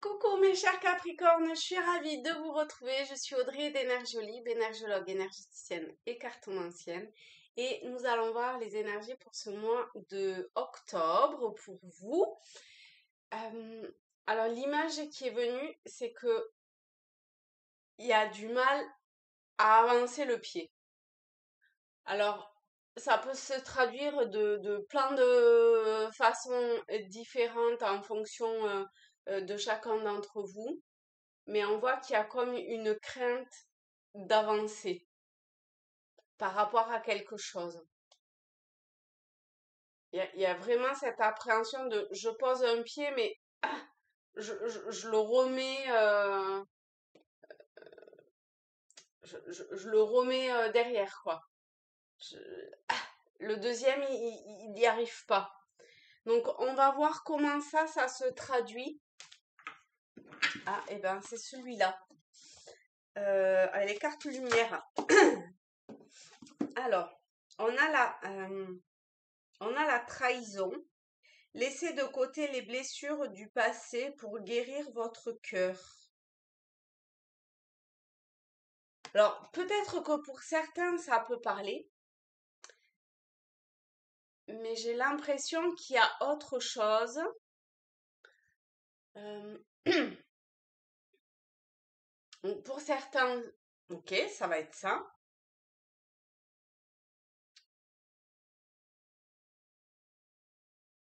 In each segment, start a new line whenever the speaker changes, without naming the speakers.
Coucou mes chers Capricornes, je suis ravie de vous retrouver. Je suis Audrey d'Énergiolib, énergologue, énergéticienne et cartomancienne. Et nous allons voir les énergies pour ce mois de octobre pour vous. Euh, alors l'image qui est venue, c'est que il y a du mal à avancer le pied. Alors ça peut se traduire de plein de façons différentes en fonction de chacun d'entre vous. Mais on voit qu'il y a comme une crainte d'avancer par rapport à quelque chose. Il y a vraiment cette appréhension de je pose un pied, mais je le remets, je le remets derrière, quoi. Je- le deuxième, il n'y arrive pas. Donc, on va voir comment ça se traduit. Ah, et ben, c'est celui-là. Les cartes lumière. Alors, on a la trahison. Laissez de côté les blessures du passé pour guérir votre cœur. Alors, peut-être que pour certains, ça peut parler, mais j'ai l'impression qu'il y a autre chose. Euh, pour certains, ok, ça va être ça.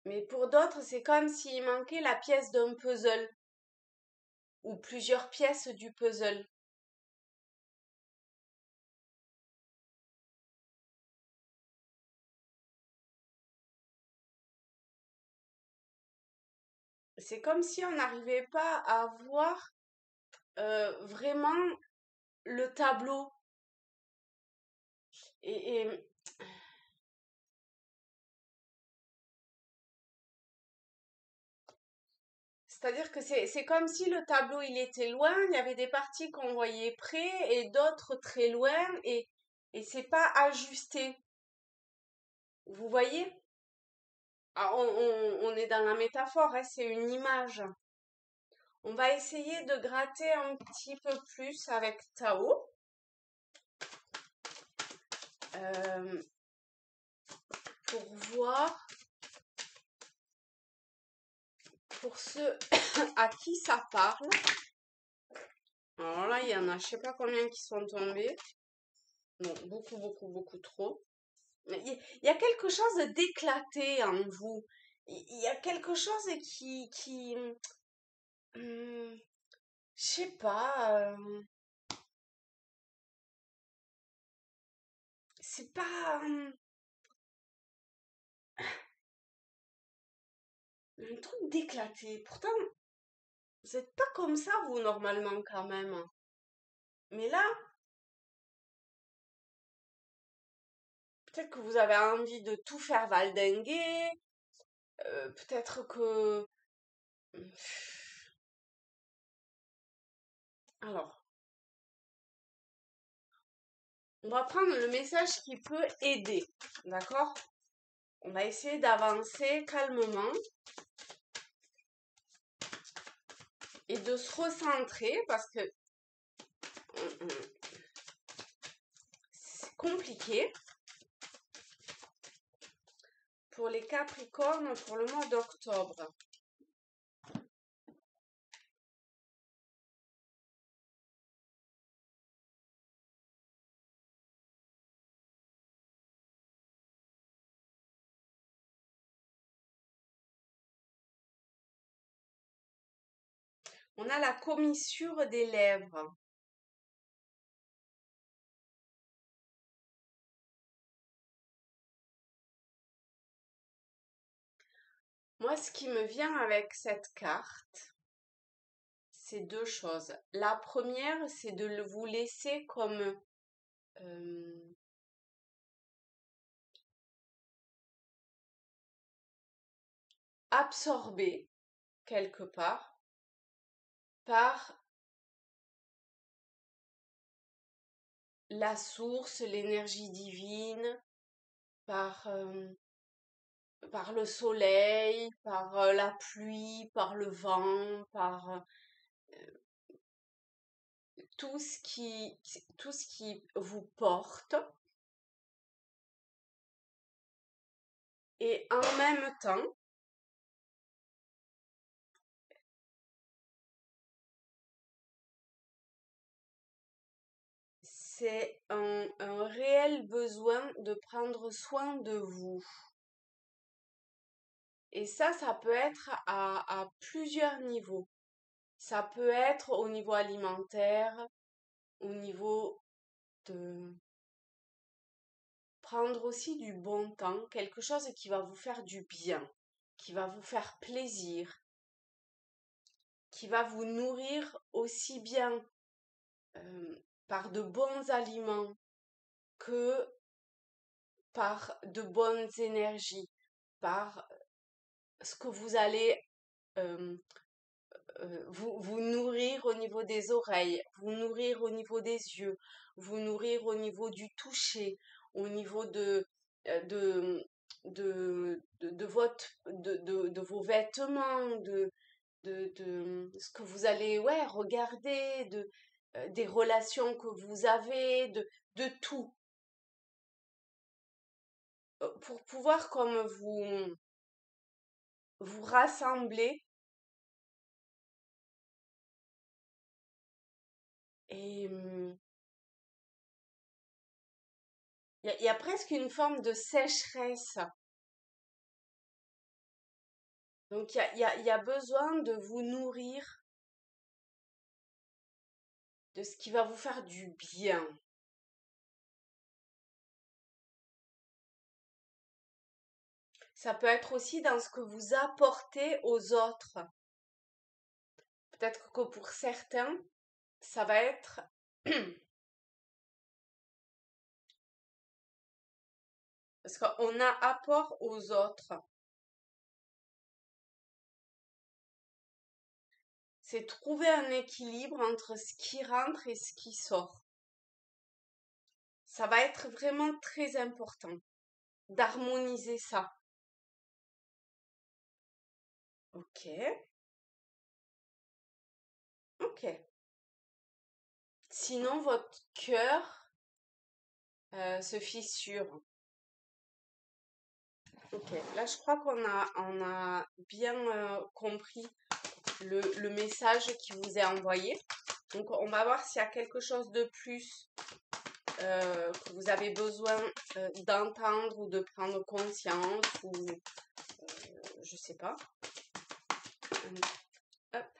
Mais pour d'autres, c'est comme s'il manquait la pièce d'un puzzle ou plusieurs pièces du puzzle. C'est comme si on n'arrivait pas à voir vraiment le tableau. Et c'est-à-dire que c'est comme si le tableau il était loin, il y avait des parties qu'on voyait près et d'autres très loin et c'est pas ajusté. Vous voyez? Ah, on est dans la métaphore, hein, c'est une image. On va essayer de gratter un petit peu plus avec Tao. euh, pour voir pour ceux à qui ça parle. Alors là, il y en a, je sais pas combien qui sont tombés. Non, beaucoup, beaucoup, beaucoup trop. Il y a quelque chose d'éclaté en vous. Il y a quelque chose hum, je sais pas, c'est pas un truc d'éclaté. Pourtant, vous êtes pas comme ça, vous, normalement, quand même. Mais là, peut-être que vous avez envie de tout faire valdinguer. Peut-être que... Alors, on va prendre le message qui peut aider. D'accord? On va essayer d'avancer calmement et de se recentrer parce que c'est compliqué pour les Capricornes pour le mois d'octobre. On a la commissure des lèvres. Moi, ce qui me vient avec cette carte, c'est deux choses. La première, c'est de vous laisser comme absorbé quelque part par la source, l'énergie divine, par par le soleil, par la pluie, par le vent, par tout ce qui vous porte. Et en même temps, c'est un réel besoin de prendre soin de vous. Et ça peut être à plusieurs niveaux. Ça peut être au niveau alimentaire, au niveau de prendre aussi du bon temps, quelque chose qui va vous faire du bien, qui va vous faire plaisir, qui va vous nourrir aussi bien par de bons aliments que par de bonnes énergies, par ce que vous allez vous nourrir au niveau des oreilles, vous nourrir au niveau des yeux, vous nourrir au niveau du toucher, au niveau de vos vêtements, de ce que vous allez regarder, des relations que vous avez, de tout. Pour pouvoir comme vous rassembler et il y a presque une forme de sécheresse. Donc il y a besoin de vous nourrir de ce qui va vous faire du bien. Ça peut être aussi dans ce que vous apportez aux autres. Peut-être que pour certains, ça va être parce qu'on a apport aux autres. C'est trouver un équilibre entre ce qui rentre et ce qui sort. Ça va être vraiment très important d'harmoniser ça. Ok, ok. Sinon, votre cœur se fissure. Ok, là je crois on a bien compris le message qui vous est envoyé. Donc on va voir s'il y a quelque chose de plus que vous avez besoin d'entendre ou de prendre conscience ou je sais pas. Hop.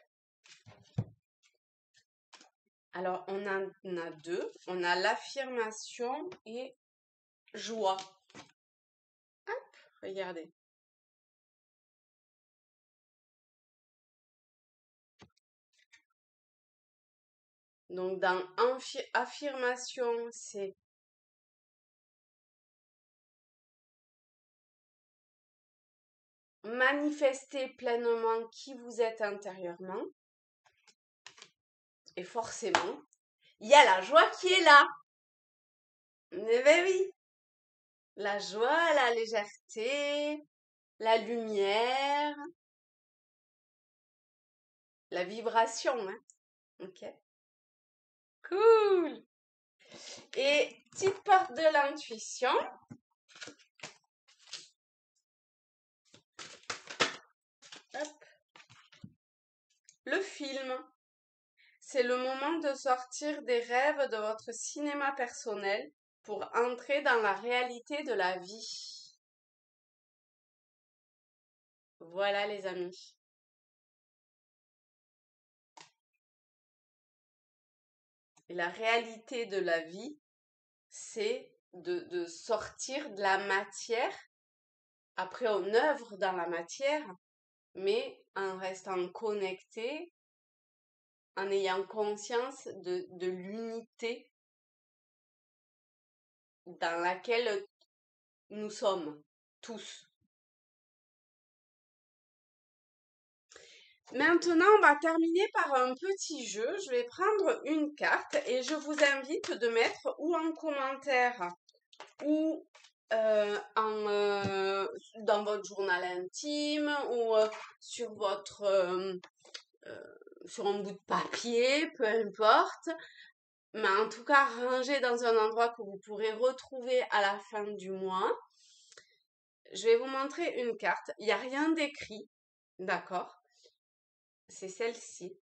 Alors on en a deux. On a l'affirmation et joie. Hop, regardez. Donc dans affirmation, c'est manifester pleinement qui vous êtes intérieurement. Et forcément, il y a la joie qui est là. Mais ben oui, la joie, la légèreté, la lumière, la vibration, hein. Ok. Cool. Et petite porte de l'intuition. Hop. Le film. C'est le moment de sortir des rêves de votre cinéma personnel pour entrer dans la réalité de la vie. Voilà les amis. Et la réalité de la vie, c'est de sortir de la matière. Après, on œuvre dans la matière, mais en restant connecté, en ayant conscience de l'unité dans laquelle nous sommes tous. Maintenant, on va terminer par un petit jeu. Je vais prendre une carte et je vous invite de mettre ou en commentaire ou dans votre journal intime ou sur sur un bout de papier, peu importe. Mais en tout cas, rangé dans un endroit que vous pourrez retrouver à la fin du mois. Je vais vous montrer une carte. Il n'y a rien d'écrit, d'accord? C'est celle-ci.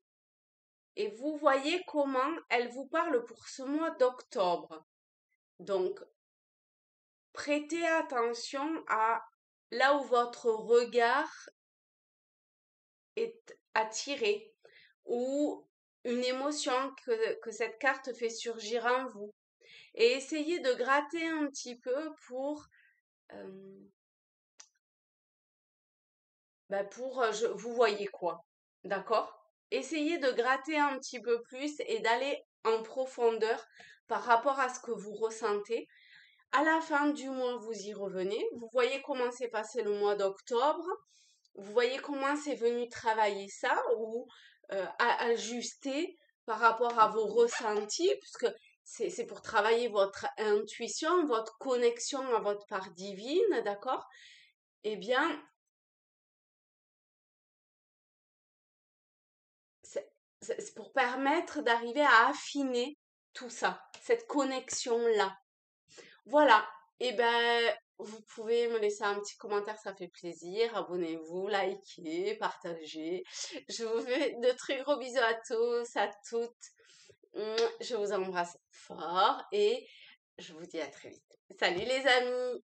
Et vous voyez comment elle vous parle pour ce mois d'octobre. Donc, prêtez attention à là où votre regard est attiré ou une émotion que cette carte fait surgir en vous. Et essayez de gratter un petit peu euh, vous voyez quoi, d'accord? Essayez de gratter un petit peu plus et d'aller en profondeur par rapport à ce que vous ressentez. À la fin du mois, vous y revenez. Vous voyez comment s'est passé le mois d'octobre. Vous voyez comment c'est venu travailler ça ou ajuster par rapport à vos ressentis, puisque c'est pour travailler votre intuition, votre connexion à votre part divine, d'accord? Eh bien, c'est pour permettre d'arriver à affiner tout ça, cette connexion-là. Voilà. Et ben, vous pouvez me laisser un petit commentaire, ça fait plaisir. Abonnez-vous, likez, partagez. Je vous fais de très gros bisous à tous, à toutes. Je vous embrasse fort et je vous dis à très vite. Salut les amis!